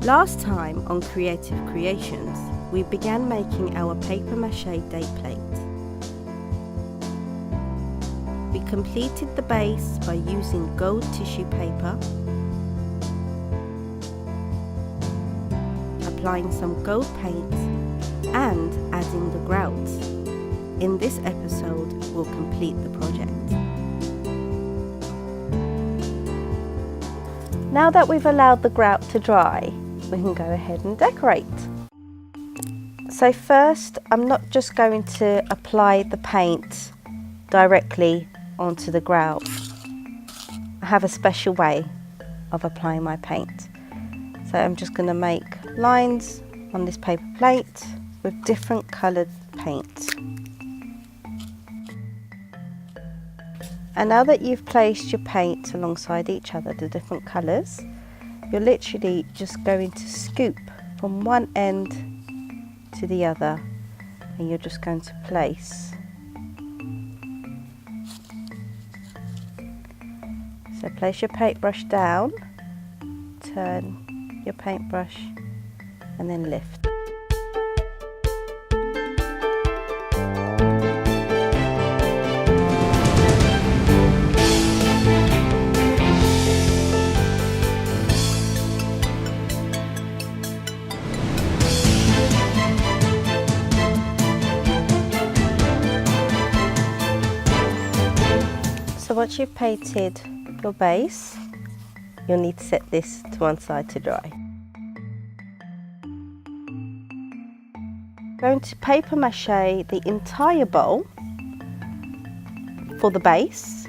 Last time on Creative Creations, we began making our paper mache date plate. We completed the base by using gold tissue paper, applying some gold paint and adding the grout. In this episode, we'll complete the project. Now that we've allowed the grout to dry, we can go ahead and decorate. So first, I'm not just going to apply the paint directly onto the grout. I have a special way of applying my paint. So I'm just going to make lines on this paper plate with different coloured paint. And now that you've placed your paint alongside each other, the different colours, you're literally just going to scoop from one end to the other, and you're just going to place. So place your paintbrush down, turn your paintbrush, and then lift. So once you've painted your base, you'll need to set this to one side to dry. I'm going to paper mache the entire bowl for the base,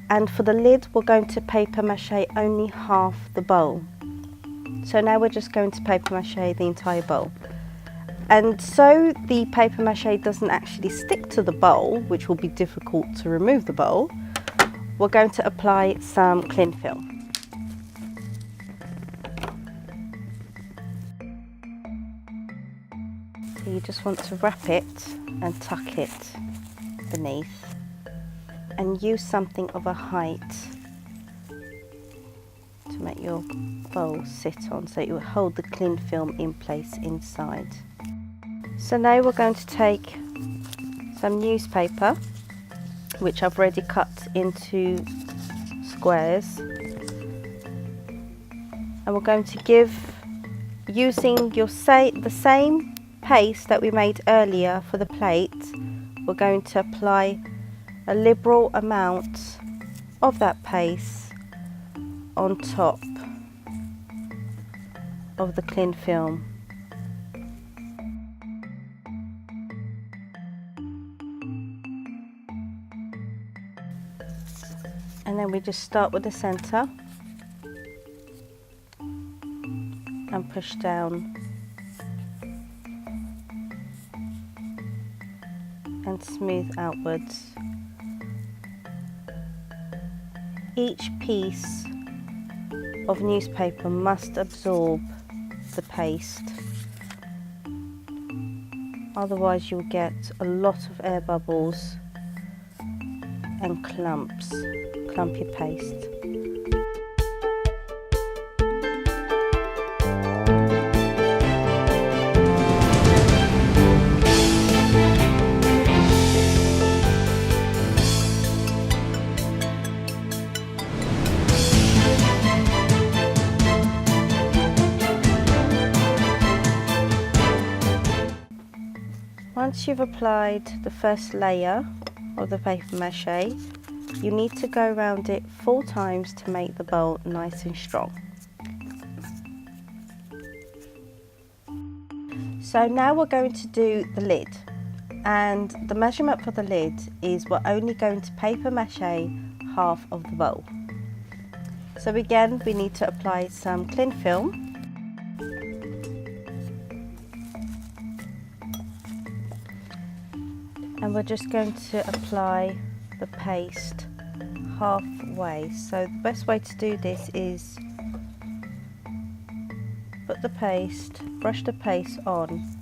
and for the lid we're going to paper mache only half the bowl. So now we're just going to paper mache the entire bowl. And so the paper mache doesn't actually stick to the bowl, which will be difficult to remove the bowl, we're going to apply some cling film. So you just want to wrap it and tuck it beneath, and use something of a height to make your bowl sit on, so it will hold the cling film in place inside. So now we're going to take some newspaper, which I've already cut into squares, and we're going to give, using the same paste that we made earlier for the plate, we're going to apply a liberal amount of that paste on top of the cling film. And then we just start with the centre and push down and smooth outwards. Each piece of newspaper must absorb the paste, otherwise you'll get a lot of air bubbles and clumpy paste. Once you've applied the first layer of the paper mache, you need to go around it 4 times to make the bowl nice and strong. So now we're going to do the lid, and the measurement for the lid is we're only going to paper mache half of the bowl. So again, we need to apply some cling film. And we're just going to apply the paste halfway. So the best way to do this is put the paste, brush the paste on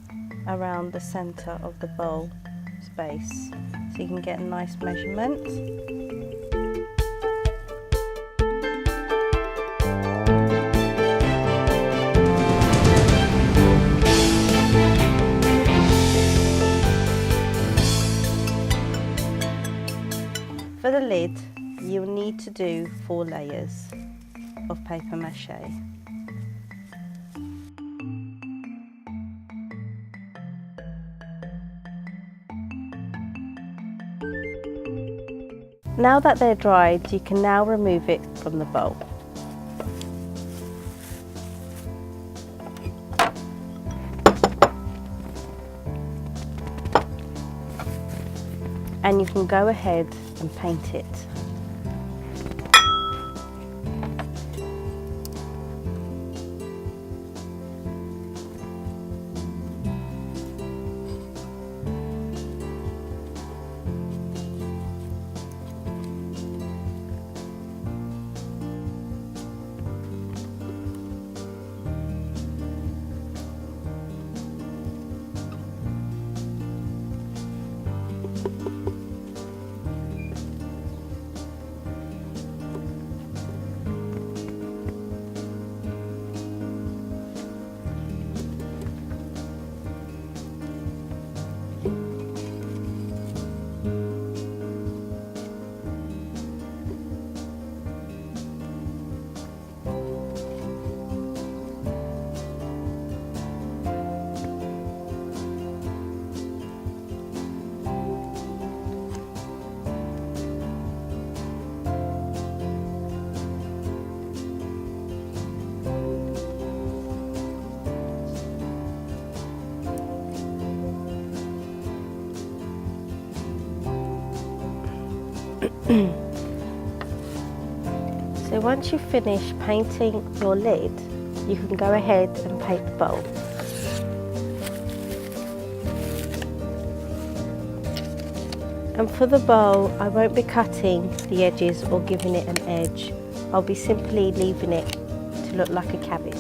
around the centre of the bowl space, so you can get a nice measurement. lid, you'll need to do 4 layers of paper mache. Now that they're dried, you can now remove it from the bowl. And you can go ahead and paint it. So once you've finished painting your lid, you can go ahead and paint the bowl. And for the bowl, I won't be cutting the edges or giving it an edge. I'll be simply leaving it to look like a cabbage.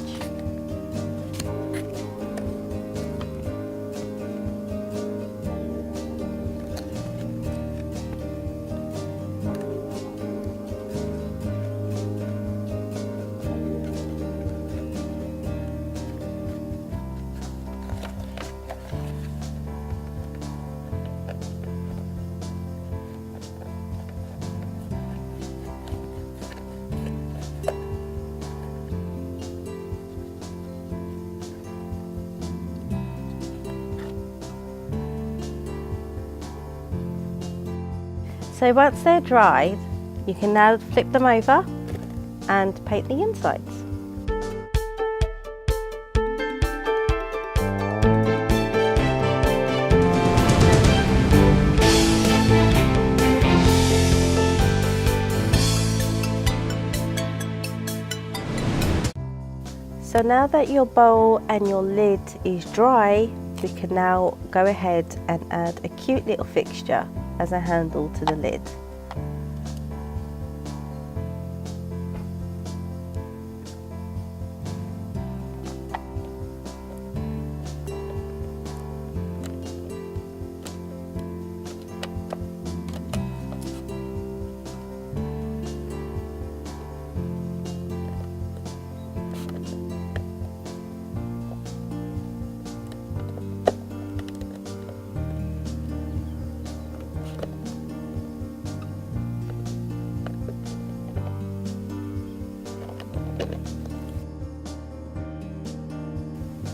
So once they're dried, you can now flip them over and paint the insides. So now that your bowl and your lid is dry, we can now go ahead and add a cute little fixture as a handle to the lid.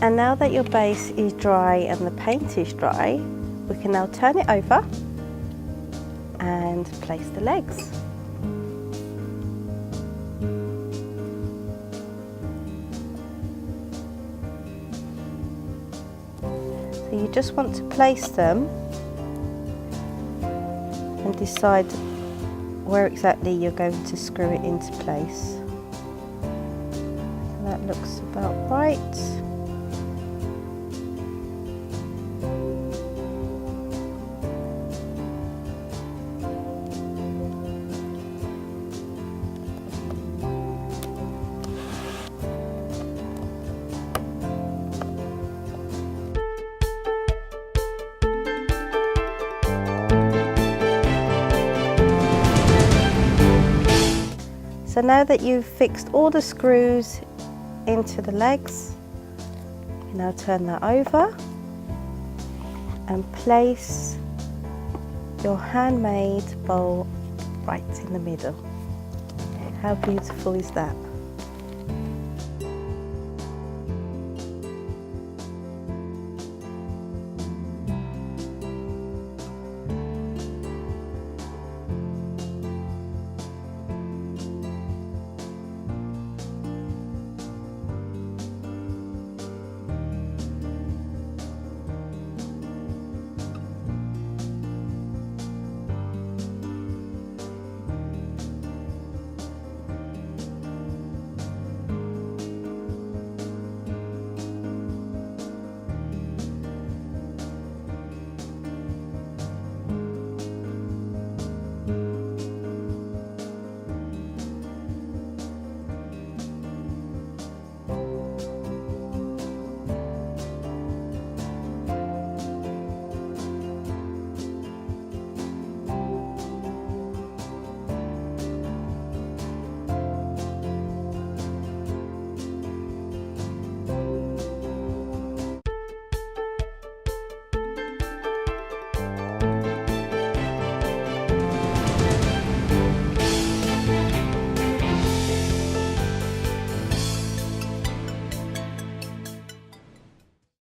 And now that your base is dry and the paint is dry, we can now turn it over and place the legs. So you just want to place them and decide where exactly you're going to screw it into place. That looks about right. So now that you've fixed all the screws into the legs, you can now turn that over and place your handmade bowl right in the middle. How beautiful is that?